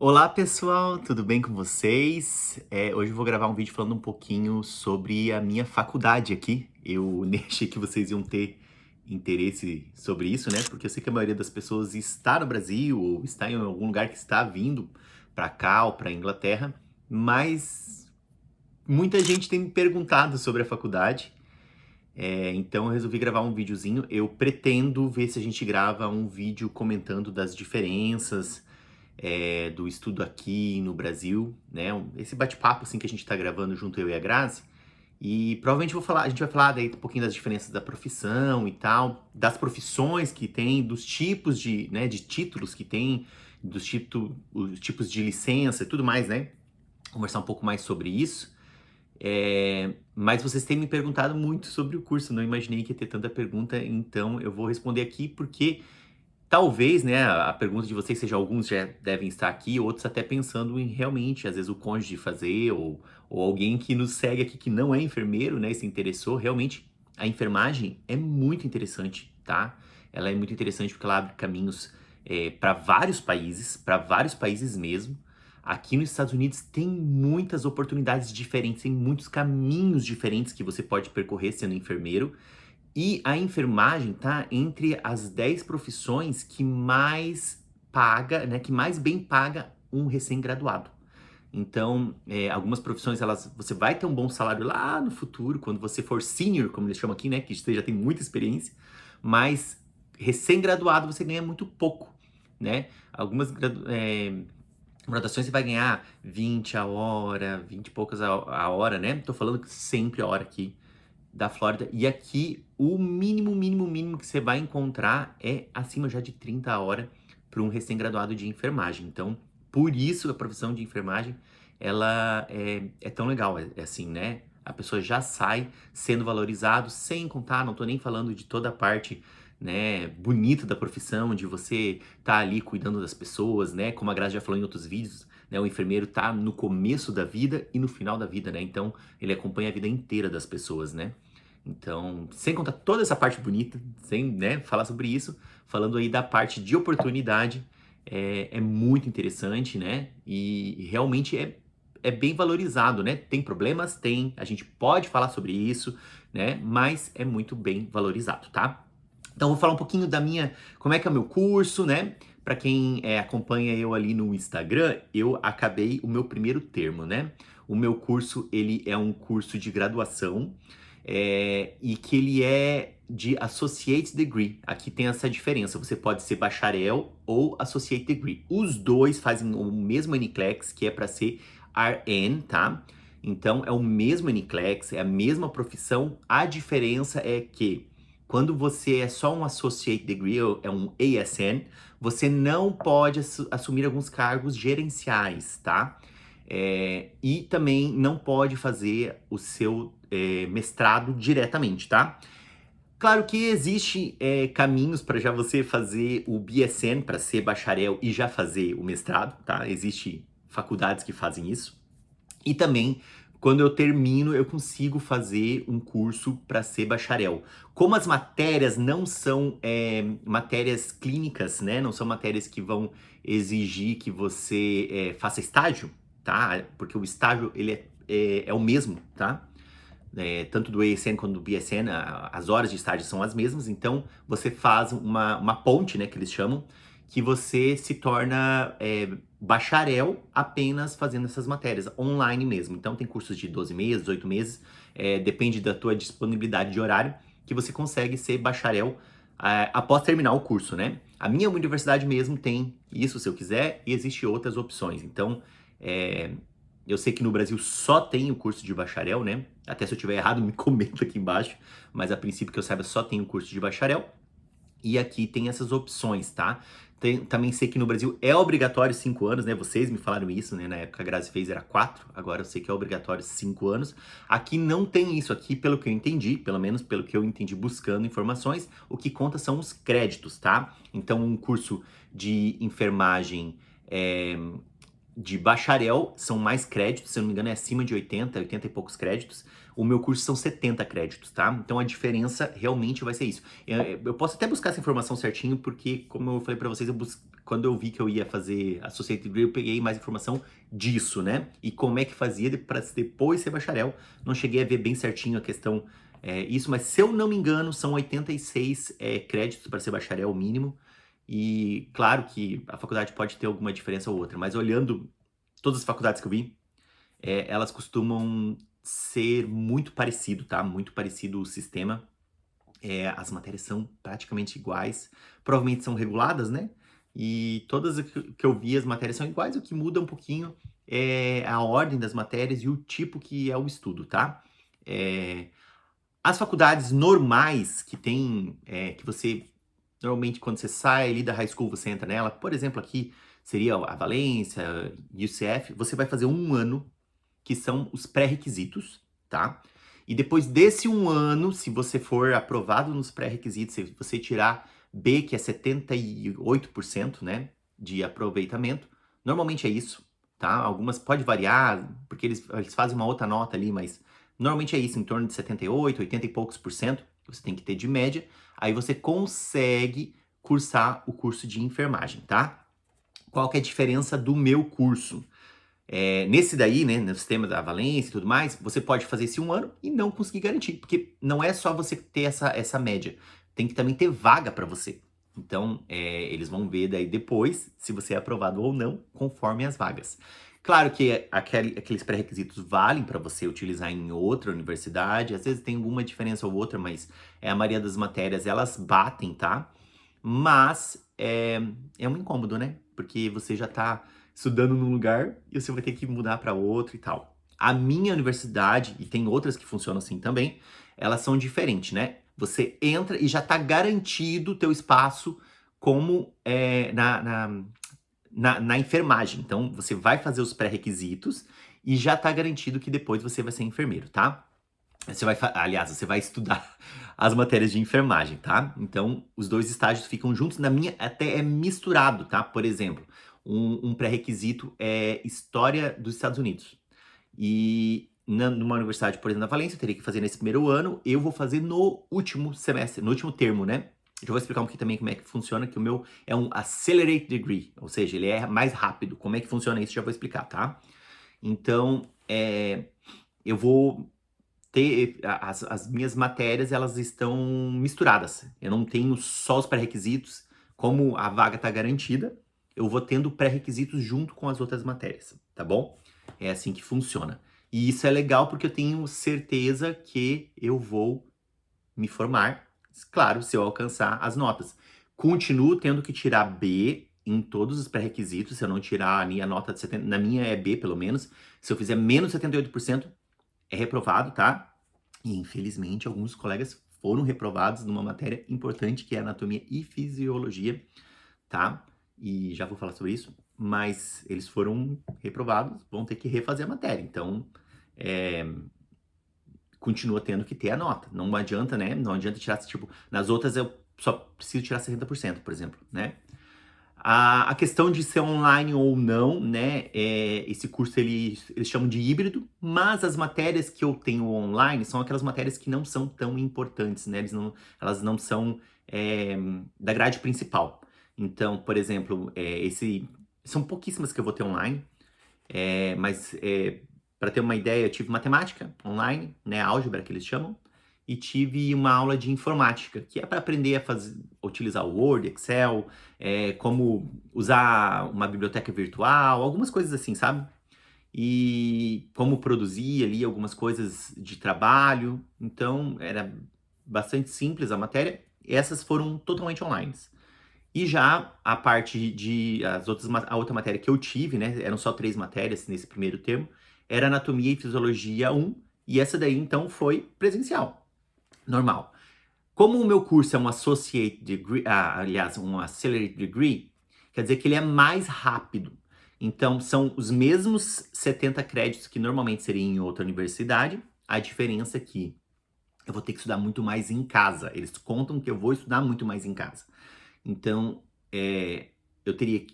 Olá pessoal, tudo bem com vocês? Hoje eu vou gravar um vídeo falando um pouquinho sobre a minha faculdade aqui. Eu nem achei que vocês iam ter interesse sobre isso, né? Porque eu sei que a maioria das pessoas está no Brasil ou está em algum lugar que está vindo para cá ou para Inglaterra, mas muita gente tem me perguntado sobre a faculdade. Então eu resolvi gravar um videozinho. Eu pretendo ver se a gente grava um vídeo comentando das diferenças do estudo aqui no Brasil, né? Esse bate-papo assim que a gente está gravando junto eu e a Grazi. E provavelmente a gente vai falar daí um pouquinho das diferenças da profissão e tal, das profissões que tem, dos tipos de, né, de títulos que tem, os tipos de licença e tudo mais, né? Conversar um pouco mais sobre isso. Mas vocês têm me perguntado muito sobre o curso, não imaginei que ia ter tanta pergunta, então eu vou responder aqui porque talvez, né, a pergunta de vocês seja, alguns já devem estar aqui, outros até pensando em realmente, às vezes, o cônjuge fazer, ou alguém que nos segue aqui que não é enfermeiro, né, e se interessou. Realmente, a enfermagem é muito interessante, tá? Ela é muito interessante porque ela abre caminhos para vários países mesmo. Aqui nos Estados Unidos tem muitas oportunidades diferentes, tem muitos caminhos diferentes que você pode percorrer sendo enfermeiro. E a enfermagem tá entre as 10 profissões que mais paga, né, que mais bem paga um recém-graduado. Então, algumas profissões, você vai ter um bom salário lá no futuro, quando você for senior, como eles chamam aqui, né, que você já tem muita experiência, mas recém-graduado você ganha muito pouco, né? Graduações você vai ganhar 20 a hora, 20 e poucas a hora, né? Tô falando que sempre a hora aqui da Flórida. E aqui, o mínimo que você vai encontrar é acima já de 30 a hora para um recém-graduado de enfermagem. Então, por isso a profissão de enfermagem, ela é tão legal, é assim, né? A pessoa já sai sendo valorizado, sem contar, não tô nem falando de toda a parte, né, bonita da profissão, de você estar ali cuidando das pessoas, né? Como a Graça já falou em outros vídeos, né? O enfermeiro tá no começo da vida e no final da vida, né? Então, ele acompanha a vida inteira das pessoas, né? Então, sem contar toda essa parte bonita, sem, né, falar sobre isso, falando aí da parte de oportunidade, é muito interessante, né? E realmente é bem valorizado, né? Tem problemas? Tem. A gente pode falar sobre isso, né? Mas é muito bem valorizado, tá? Então, vou falar um pouquinho como é que é o meu curso, né? Para quem acompanha eu ali no Instagram, eu acabei o meu primeiro termo, né? O meu curso, ele é um curso de graduação, e que ele é de Associate Degree. Aqui tem essa diferença, você pode ser bacharel ou Associate Degree. Os dois fazem o mesmo NCLEX, que é para ser RN, tá? Então, é o mesmo NCLEX, é a mesma profissão. A diferença é que quando você é só um Associate Degree, ou é um ASN, você não pode assumir alguns cargos gerenciais, tá? E também não pode fazer o seu mestrado diretamente, tá? Claro que existe caminhos para já você fazer o BSN, para ser bacharel e já fazer o mestrado, tá? Existem faculdades que fazem isso. E também, quando eu termino, eu consigo fazer um curso para ser bacharel. Como as matérias não são matérias clínicas, né? Não são matérias que vão exigir que você faça estágio, tá? Porque o estágio, ele é o mesmo, tá? Tanto do ASN quanto do BSN, as horas de estágio são as mesmas, então você faz uma ponte, né, que eles chamam, que você se torna bacharel apenas fazendo essas matérias, online mesmo. Então tem cursos de 12 meses, 8 meses, depende da tua disponibilidade de horário, que você consegue ser bacharel após terminar o curso, né? A minha universidade mesmo tem isso, se eu quiser, e existem outras opções. Então, eu sei que no Brasil só tem o curso de bacharel, né? Até se eu tiver errado, me comenta aqui embaixo. Mas a princípio que eu saiba, só tem o curso de bacharel. E aqui tem essas opções, tá? Também sei que no Brasil é obrigatório 5 anos, né? Vocês me falaram isso, né? Na época a Grazi fez era 4, agora eu sei que é obrigatório 5 anos. Aqui não tem isso, aqui pelo que eu entendi, pelo menos pelo que eu entendi buscando informações, o que conta são os créditos, tá? Então um curso de enfermagem de bacharel são mais créditos, se eu não me engano é acima de 80 e poucos créditos. O meu curso são 70 créditos, tá? Então a diferença realmente vai ser isso. Eu posso até buscar essa informação certinho, porque, como eu falei pra vocês, quando eu vi que eu ia fazer Associate Degree, eu peguei mais informação disso, né? E como é que fazia para depois ser bacharel. Não cheguei a ver bem certinho a questão, isso, mas se eu não me engano, são 86 créditos para ser bacharel mínimo. E claro que a faculdade pode ter alguma diferença ou outra, mas olhando todas as faculdades que eu vi, elas costumam ser muito parecido, tá? Muito parecido o sistema. As matérias são praticamente iguais, provavelmente são reguladas, né? E todas que eu vi, as matérias são iguais, o que muda um pouquinho é a ordem das matérias e o tipo que é o estudo, tá? É, as faculdades normais que tem, que você, normalmente quando você sai ali da high school, você entra nela, por exemplo, aqui seria a Valência, UCF, você vai fazer um ano, que são os pré-requisitos, tá? E depois desse um ano, se você for aprovado nos pré-requisitos, se você tirar B, que é 78%, né, de aproveitamento, normalmente é isso, tá? Algumas pode variar, porque eles fazem uma outra nota ali, mas normalmente é isso, em torno de 78, 80 e poucos por cento, que você tem que ter de média, aí você consegue cursar o curso de enfermagem, tá? Qual que é a diferença do meu curso? Nesse daí, né, no sistema da Valência e tudo mais, você pode fazer esse um ano e não conseguir garantir, porque não é só você ter essa média, tem que também ter vaga para você. Então, eles vão ver daí depois se você é aprovado ou não, conforme as vagas. Claro que aqueles pré-requisitos valem para você utilizar em outra universidade, às vezes tem alguma diferença ou outra, mas a maioria das matérias elas batem, tá? Mas é um incômodo, né? Porque você já tá estudando num lugar e você vai ter que mudar para outro e tal. A minha universidade, e tem outras que funcionam assim também, elas são diferentes, né? Você entra e já tá garantido o teu espaço como na enfermagem. Então, você vai fazer os pré-requisitos e já tá garantido que depois você vai ser enfermeiro, tá? Aliás, você vai estudar as matérias de enfermagem, tá? Então, os dois estágios ficam juntos. Na minha, até é misturado, tá? Por exemplo, um pré-requisito é História dos Estados Unidos. E numa universidade, por exemplo, na Valência, eu teria que fazer nesse primeiro ano. Eu vou fazer no último semestre, no último termo, né? Eu já vou explicar um pouquinho também como é que funciona, que o meu é um Accelerated Degree, ou seja, ele é mais rápido. Como é que funciona isso, já vou explicar, tá? Então, eu vou ter as minhas matérias, elas estão misturadas. Eu não tenho só os pré-requisitos, como a vaga está garantida, eu vou tendo pré-requisitos junto com as outras matérias, tá bom? É assim que funciona. E isso é legal porque eu tenho certeza que eu vou me formar, claro, se eu alcançar as notas. Continuo tendo que tirar B em todos os pré-requisitos, se eu não tirar a nota de 70, na minha é B pelo menos. Se eu fizer menos 78%, é reprovado, tá? E infelizmente alguns colegas foram reprovados numa matéria importante que é anatomia e fisiologia, tá? E já vou falar sobre isso, mas eles foram reprovados, vão ter que refazer a matéria. Então, continua tendo que ter a nota. Não adianta, né? Não adianta tirar, tipo, nas outras eu só preciso tirar 70%, por exemplo, né? A questão de ser online ou não, né? Esse curso eles chamam de híbrido, mas as matérias que eu tenho online são aquelas matérias que não são tão importantes, né? Elas não são da grade principal. Então, por exemplo, são pouquíssimas que eu vou ter online, mas para ter uma ideia, eu tive matemática online, né? Álgebra que eles chamam, e tive uma aula de informática, que é para aprender utilizar o Word, Excel, como usar uma biblioteca virtual, algumas coisas assim, sabe? E como produzir ali algumas coisas de trabalho. Então, era bastante simples a matéria. Essas foram totalmente online. E já a parte a outra matéria que eu tive, né? Eram só 3 matérias nesse primeiro termo, era Anatomia e Fisiologia 1, e essa daí então foi presencial, normal. Como o meu curso é um Associate Degree, aliás, um Accelerated Degree, quer dizer que ele é mais rápido. Então, são os mesmos 70 créditos que normalmente seriam em outra universidade. A diferença é que eu vou ter que estudar muito mais em casa. Eles contam que eu vou estudar muito mais em casa. Então,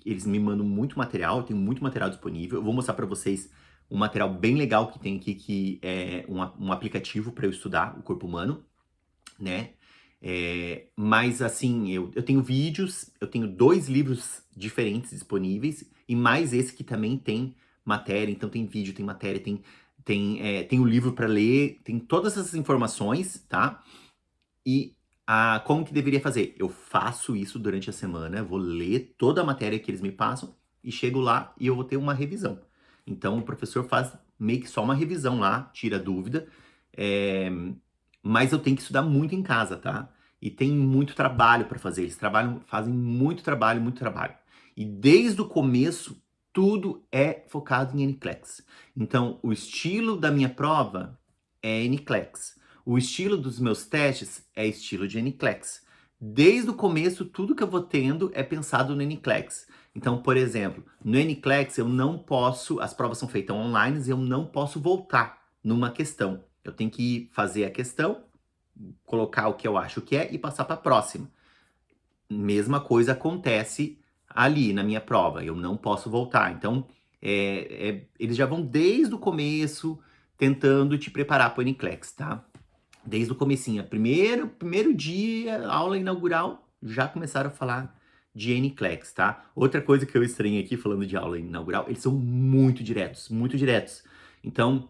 eles me mandam muito material, eu tenho muito material disponível. Eu vou mostrar para vocês um material bem legal que tem aqui, que é um aplicativo para eu estudar o corpo humano, né? Mas assim, eu tenho vídeos, eu tenho 2 livros diferentes disponíveis, e mais esse que também tem matéria, então tem vídeo, tem matéria, tem um livro para ler, tem todas essas informações, tá? E como que deveria fazer? Eu faço isso durante a semana, vou ler toda a matéria que eles me passam e chego lá e eu vou ter uma revisão. Então o professor faz meio que só uma revisão lá, tira dúvida, é, mas eu tenho que estudar muito em casa, tá? E tem muito trabalho para fazer. Eles fazem muito trabalho, muito trabalho. E desde o começo, tudo é focado em NCLEX. Então, o estilo da minha prova é NCLEX. O estilo dos meus testes é estilo de NCLEX. Desde o começo, tudo que eu vou tendo é pensado no NCLEX. Então, por exemplo, no NCLEX eu não posso, as provas são feitas online e eu não posso voltar numa questão. Eu tenho que fazer a questão, colocar o que eu acho que é e passar para a próxima. Mesma coisa acontece ali na minha prova, eu não posso voltar. Então, eles já vão desde o começo tentando te preparar para o NCLEX, tá? Desde o comecinho, primeiro dia, aula inaugural, já começaram a falar de NCLEX, tá? Outra coisa que eu estranhei aqui, falando de aula inaugural, eles são muito diretos, muito diretos. Então,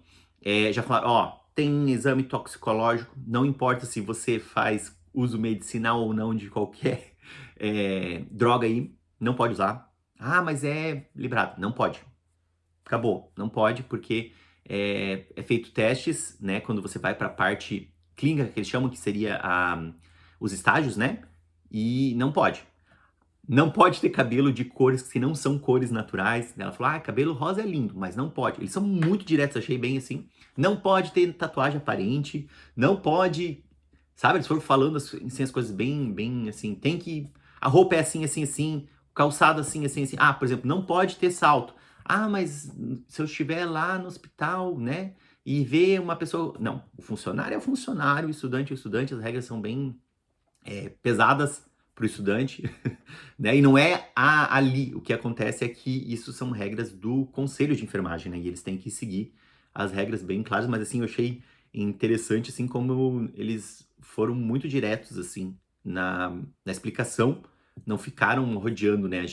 já falaram, ó, tem exame toxicológico, não importa se você faz uso medicinal ou não de qualquer droga aí, não pode usar. Ah, mas é liberado. Não pode. Acabou. Não pode, porque é feito testes, né? Quando você vai para a parte clínica, que eles chamam, que seria os estágios, né? E não pode. Não pode ter cabelo de cores que não são cores naturais. Ela falou, cabelo rosa é lindo, mas não pode. Eles são muito diretos, achei bem assim. Não pode ter tatuagem aparente, não pode... Sabe, eles foram falando assim, as coisas bem, bem assim, tem que... A roupa é assim, assim, assim, o calçado assim, assim, assim. Por exemplo, não pode ter salto. Mas se eu estiver lá no hospital, né, e ver uma pessoa... Não, o funcionário é o funcionário, o estudante é o estudante, as regras são bem pesadas para o estudante, né? E não é ali. O que acontece é que isso são regras do conselho de enfermagem, né? E eles têm que seguir as regras bem claras, mas assim, eu achei interessante, assim, como eles foram muito diretos, assim, na explicação, não ficaram rodeando, né?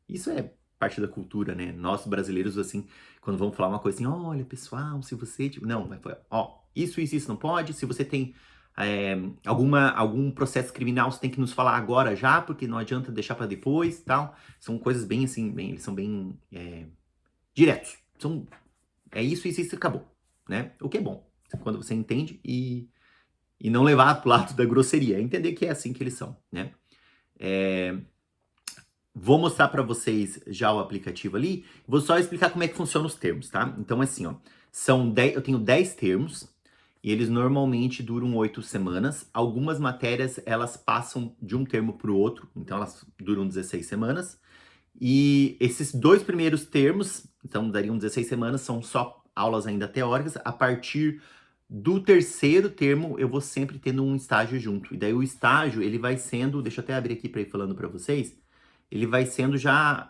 Isso é parte da cultura, né? Nós brasileiros, assim, quando vamos falar uma coisa assim, olha, pessoal, se você... Tipo, não, isso não pode, se você tem algum processo criminal, você tem que nos falar agora já, porque não adianta deixar para depois, tal. São coisas bem assim, eles são bem diretos. Isso, acabou, né? O que é bom, quando você entende e não levar pro lado da grosseria, entender que é assim que eles são, né? Vou mostrar para vocês já o aplicativo ali, vou só explicar como é que funciona os termos, tá? Então, assim, ó, eu tenho 10 termos, e eles normalmente duram 8 semanas. Algumas matérias, elas passam de um termo para o outro, então elas duram 16 semanas. E esses 2 primeiros termos, então dariam 16 semanas, são só aulas ainda teóricas. A partir do terceiro termo, eu vou sempre tendo um estágio junto. E daí o estágio, ele vai sendo, deixa eu até abrir aqui para ir falando para vocês, ele vai sendo já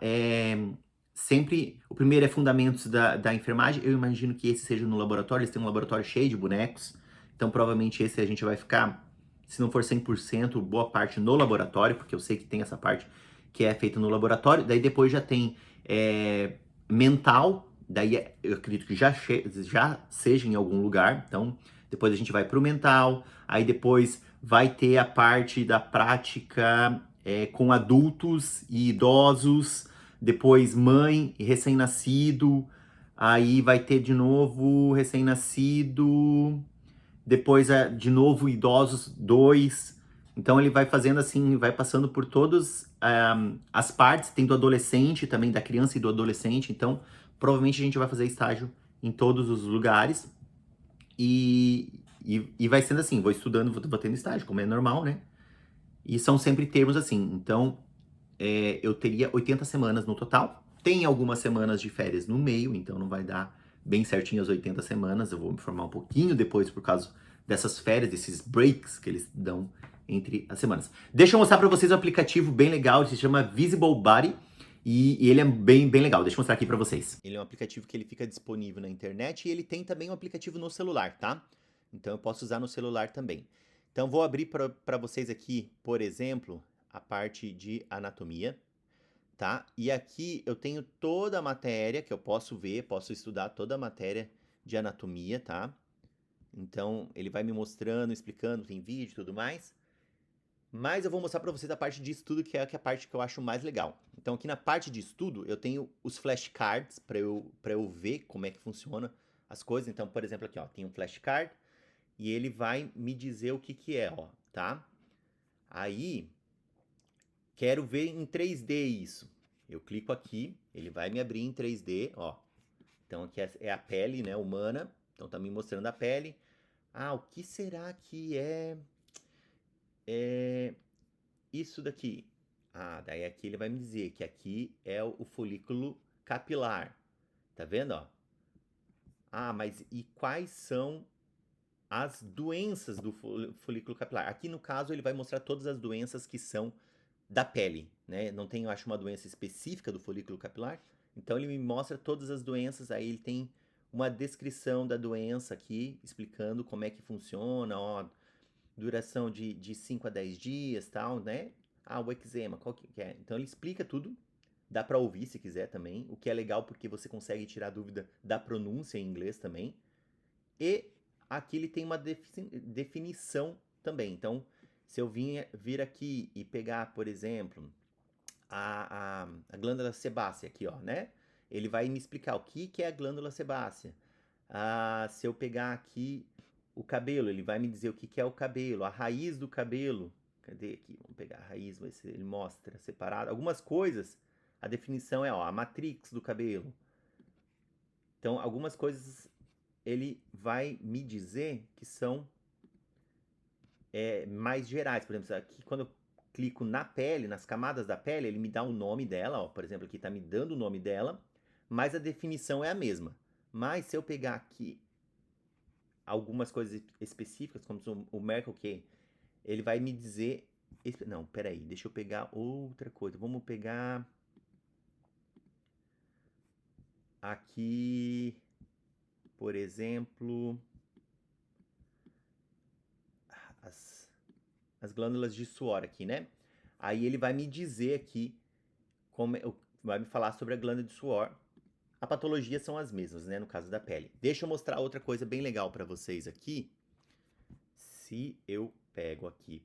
sempre... O primeiro é fundamentos da enfermagem. Eu imagino que esse seja no laboratório. Eles têm um laboratório cheio de bonecos. Então, provavelmente, esse a gente vai ficar, se não for 100%, boa parte no laboratório, porque eu sei que tem essa parte que é feita no laboratório. Daí, depois já tem mental. Daí, eu acredito que já seja em algum lugar. Então, depois a gente vai para o mental. Aí, depois vai ter a parte da prática com adultos e idosos, depois mãe e recém-nascido, aí vai ter de novo recém-nascido, depois de novo idosos 2. Então ele vai fazendo assim, vai passando por todas as partes, tem do adolescente também, da criança e do adolescente, então provavelmente a gente vai fazer estágio em todos os lugares e vai sendo assim, vou estudando, vou tendo estágio, como é normal, né? E são sempre termos assim. Então, eu teria 80 semanas no total. Tem algumas semanas de férias no meio, então não vai dar bem certinho as 80 semanas. Eu vou me formar um pouquinho depois por causa dessas férias, desses breaks que eles dão entre as semanas. Deixa eu mostrar para vocês o aplicativo bem legal, ele se chama Visible Body e ele é bem legal. Deixa eu mostrar aqui para vocês. Ele é um aplicativo que ele fica disponível na internet e ele tem também um aplicativo no celular, tá? Então eu posso usar no celular também. Então vou abrir para vocês aqui, por exemplo, a parte de anatomia, tá? E aqui eu tenho toda a matéria que eu posso ver, posso estudar toda a matéria de anatomia, tá? Então ele vai me mostrando, explicando, tem vídeo e tudo mais. Mas eu vou mostrar para vocês a parte de estudo, que é a parte que eu acho mais legal. Então aqui na parte de estudo eu tenho os flashcards para eu ver como é que funciona as coisas. Então, por exemplo, aqui ó, tem um flashcard e ele vai me dizer o que que é, ó, tá? Aí, quero ver em 3D isso. Eu clico aqui, ele vai me abrir em 3D, ó. Então aqui é a pele, né, humana. Então tá me mostrando a pele. Ah, o que será que é isso daqui? Ah, daí aqui ele vai me dizer que aqui é o folículo capilar. Tá vendo, ó? Ah, mas e quais são as doenças do folículo capilar? Aqui no caso ele vai mostrar todas as doenças que são da pele, né? Não tem, eu acho, uma doença específica do folículo capilar. Então ele me mostra todas as doenças, aí ele tem uma descrição da doença aqui, explicando como é que funciona, ó, duração de 5 a 10 dias, tal, né? Ah, o eczema, qual que é? Então ele explica tudo, dá para ouvir se quiser também, o que é legal porque você consegue tirar dúvida da pronúncia em inglês também. E aqui ele tem uma definição também. Então, se eu vir aqui e pegar, por exemplo, a glândula sebácea aqui, ó, né? Ele vai me explicar o que é a glândula sebácea. Se eu pegar aqui o cabelo, ele vai me dizer o que é o cabelo, a raiz do cabelo. Cadê aqui? Vamos pegar a raiz, ver se ele mostra separado. Algumas coisas, a definição é, ó, a matrix do cabelo. Então, algumas coisas ele vai me dizer que são mais gerais. Por exemplo, aqui quando eu clico na pele, nas camadas da pele, ele me dá o nome dela, ó, por exemplo, aqui está me dando o nome dela, mas a definição é a mesma. Mas se eu pegar aqui algumas coisas específicas, como o Merkel, que ele vai me dizer... Não, peraí, deixa eu pegar outra coisa. Vamos pegar aqui, por exemplo, as glândulas de suor aqui, né? Aí ele vai me dizer aqui, vai me falar sobre a glândula de suor. A patologia são as mesmas, né, no caso da pele. Deixa eu mostrar outra coisa bem legal para vocês aqui. Se eu pego aqui,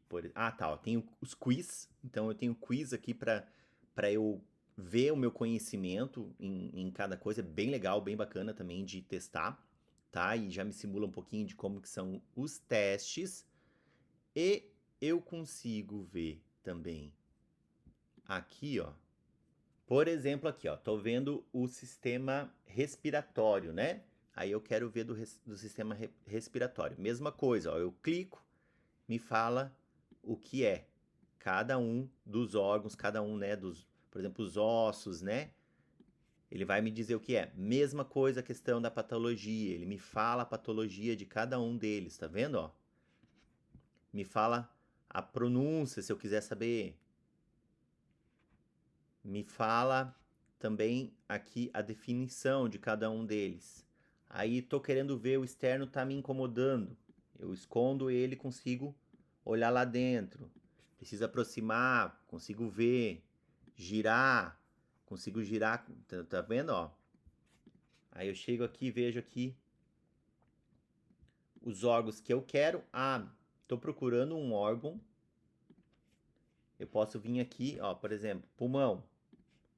tá, ó, tem os quiz. Então eu tenho quiz aqui para eu ver o meu conhecimento em cada coisa. Bem legal, bem bacana também de testar, tá? E já me simula um pouquinho de como que são os testes. E eu consigo ver também aqui, ó. Por exemplo, aqui, ó, tô vendo o sistema respiratório, né? Aí eu quero ver do sistema respiratório. Mesma coisa, ó, eu clico, me fala o que é cada um dos órgãos, cada um, né, por exemplo, os ossos, né? Ele vai me dizer o que é. Mesma coisa a questão da patologia, ele me fala a patologia de cada um deles, tá vendo, ó? Me fala a pronúncia, se eu quiser saber. Me fala também aqui a definição de cada um deles. Aí tô querendo ver, o externo tá me incomodando. Eu escondo ele, consigo olhar lá dentro. Preciso aproximar, consigo ver. Girar, consigo girar, tá vendo, ó? Aí eu chego aqui, vejo aqui os órgãos que eu quero. Tô procurando um órgão. Eu posso vir aqui, ó, por exemplo, pulmão.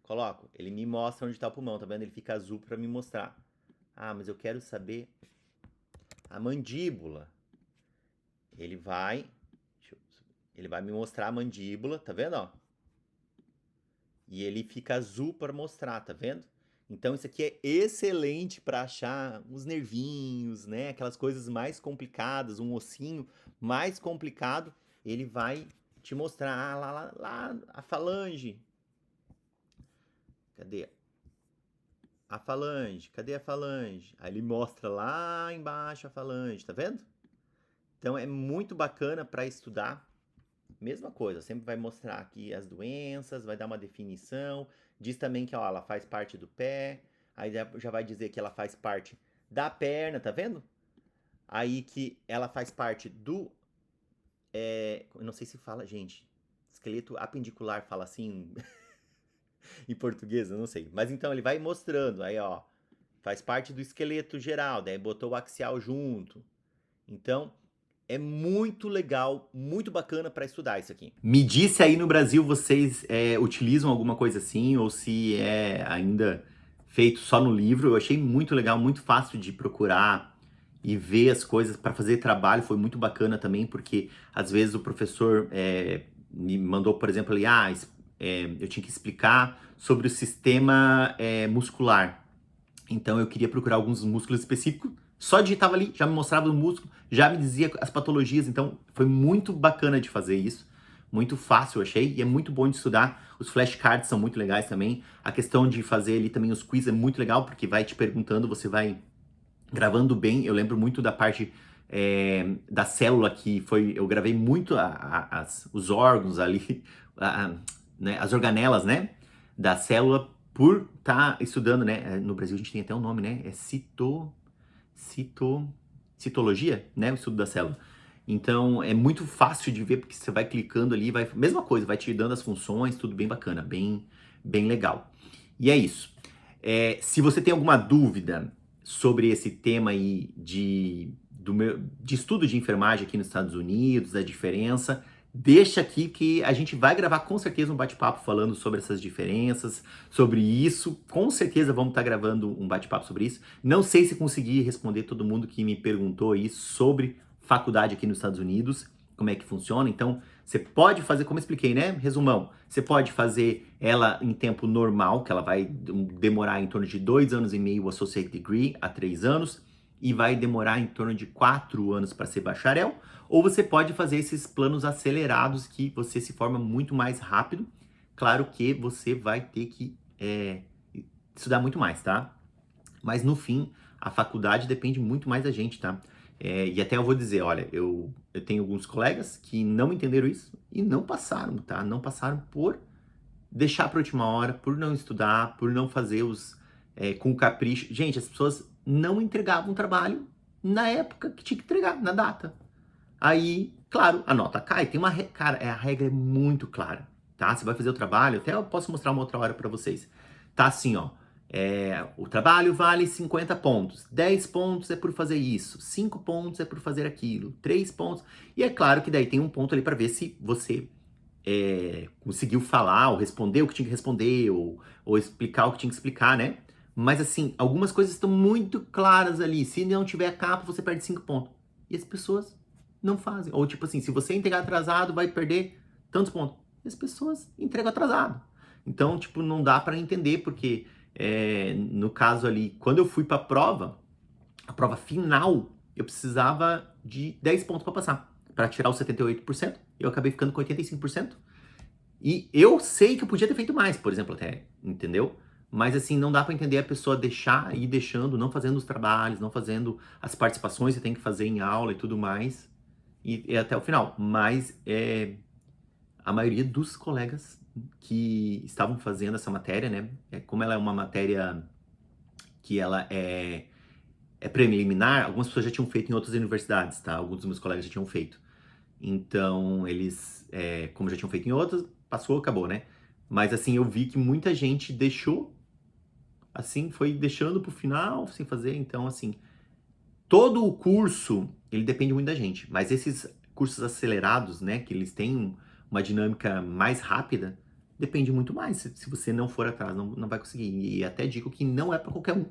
Coloco, ele me mostra onde está o pulmão, tá vendo? Ele fica azul para me mostrar. Mas eu quero saber a mandíbula. Ele vai me mostrar a mandíbula, tá vendo, ó? E ele fica azul para mostrar, tá vendo? Então isso aqui é excelente para achar os nervinhos, né? Aquelas coisas mais complicadas, um ossinho mais complicado, ele vai te mostrar lá a falange. Cadê? A falange, cadê a falange? Aí ele mostra lá embaixo a falange, tá vendo? Então é muito bacana para estudar, mesma coisa, sempre vai mostrar aqui as doenças, vai dar uma definição, diz também que ó, ela faz parte do pé, aí já vai dizer que ela faz parte da perna, tá vendo? Aí que ela faz parte do, eu não sei se fala, gente, esqueleto apendicular fala assim em português, eu não sei. Mas então ele vai mostrando, aí ó, faz parte do esqueleto geral, daí botou o axial junto. Então, é muito legal, muito bacana para estudar isso aqui. Me diz se aí no Brasil vocês utilizam alguma coisa assim, ou se é ainda feito só no livro. Eu achei muito legal, muito fácil de procurar e ver as coisas para fazer trabalho. Foi muito bacana também, porque às vezes o professor me mandou, por exemplo, ali, eu tinha que explicar sobre o sistema muscular. Então eu queria procurar alguns músculos específicos. Só digitava ali, já me mostrava o músculo, já me dizia as patologias. Então foi muito bacana de fazer isso. Muito fácil, eu achei. E é muito bom de estudar. Os flashcards são muito legais também. A questão de fazer ali também os quiz é muito legal, porque vai te perguntando, você vai gravando bem. Eu lembro muito da parte da célula que foi. Eu gravei muito os órgãos ali, né, as organelas, né? Da célula por estar estudando, né? No Brasil a gente tem até um nome, né? É citologia, né? O estudo da célula. Então é muito fácil de ver porque você vai clicando ali, vai mesma coisa, vai te dando as funções, tudo bem bacana, bem legal. E é isso. Se você tem alguma dúvida sobre esse tema aí de estudo de enfermagem aqui nos Estados Unidos, da diferença, deixa aqui que a gente vai gravar com certeza um bate-papo falando sobre essas diferenças, sobre isso. Com certeza vamos estar gravando um bate-papo sobre isso. Não sei se consegui responder todo mundo que me perguntou aí sobre faculdade aqui nos Estados Unidos, como é que funciona. Então, você pode fazer, como eu expliquei, né? Resumão, você pode fazer ela em tempo normal, que ela vai demorar em torno de 2 anos e meio o Associate Degree, a 3 anos, e vai demorar em torno de 4 anos para ser bacharel, ou você pode fazer esses planos acelerados que você se forma muito mais rápido. Claro que você vai ter que estudar muito mais, tá? Mas no fim, a faculdade depende muito mais da gente, tá? E até eu vou dizer, olha, eu tenho alguns colegas que não entenderam isso e não passaram, tá? Não passaram por deixar para última hora, por não estudar, por não fazer com capricho. Gente, as pessoas não entregavam trabalho na época que tinha que entregar, na data. Aí, claro, a nota cai. Tem uma cara, a regra é muito clara, tá? Você vai fazer o trabalho, até eu posso mostrar uma outra hora para vocês. Tá assim, ó. O trabalho vale 50 pontos. 10 pontos é por fazer isso. 5 pontos é por fazer aquilo. 3 pontos. E é claro que daí tem um ponto ali para ver se você conseguiu falar, ou responder o que tinha que responder, ou explicar o que tinha que explicar, né? Mas assim, algumas coisas estão muito claras ali. Se não tiver capa, você perde 5 pontos. E as pessoas não fazem. Ou tipo assim, se você entregar atrasado, vai perder tantos pontos. E as pessoas entregam atrasado. Então, tipo, não dá para entender, porque no caso ali, quando eu fui para a prova final, eu precisava de 10 pontos para passar, para tirar os 78%. Eu acabei ficando com 85%. E eu sei que eu podia ter feito mais, por exemplo, até, entendeu? Mas assim, não dá para entender a pessoa deixar, ir deixando, não fazendo os trabalhos, não fazendo as participações que tem que fazer em aula e tudo mais, e até o final. Mas a maioria dos colegas que estavam fazendo essa matéria, né? Como ela é uma matéria que ela é preliminar, algumas pessoas já tinham feito em outras universidades, tá? Alguns dos meus colegas já tinham feito. Então, eles, como já tinham feito em outras, passou, acabou, né? Mas assim, eu vi que muita gente deixou, assim, foi deixando pro final, sem fazer. Então, assim, todo o curso, ele depende muito da gente. Mas esses cursos acelerados, né, que eles têm uma dinâmica mais rápida, depende muito mais. Se você não for atrás, não vai conseguir. E até digo que não é para qualquer um,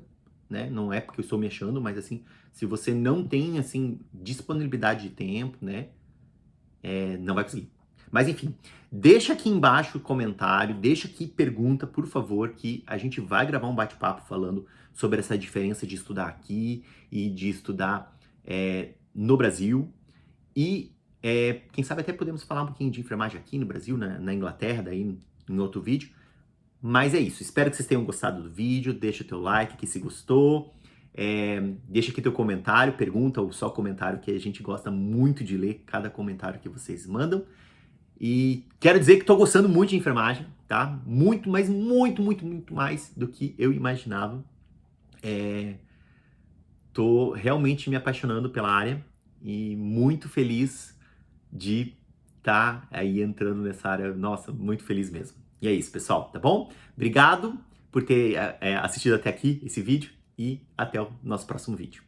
né? Não é porque eu estou me achando, mas assim, se você não tem, assim, disponibilidade de tempo, né, não vai conseguir. Mas enfim, deixa aqui embaixo o comentário, deixa aqui pergunta, por favor, que a gente vai gravar um bate-papo falando sobre essa diferença de estudar aqui e de estudar no Brasil. E quem sabe até podemos falar um pouquinho de enfermagem aqui no Brasil, na Inglaterra, daí em outro vídeo. Mas é isso, espero que vocês tenham gostado do vídeo, deixa o teu like aqui se gostou. Deixa aqui teu comentário, pergunta ou só comentário, que a gente gosta muito de ler cada comentário que vocês mandam. E quero dizer que estou gostando muito de enfermagem, tá? Muito, mas muito, muito, muito mais do que eu imaginava. Tô realmente me apaixonando pela área e muito feliz de estar aí entrando nessa área. Nossa, muito feliz mesmo. E é isso, pessoal, tá bom? Obrigado por ter assistido até aqui esse vídeo e até o nosso próximo vídeo.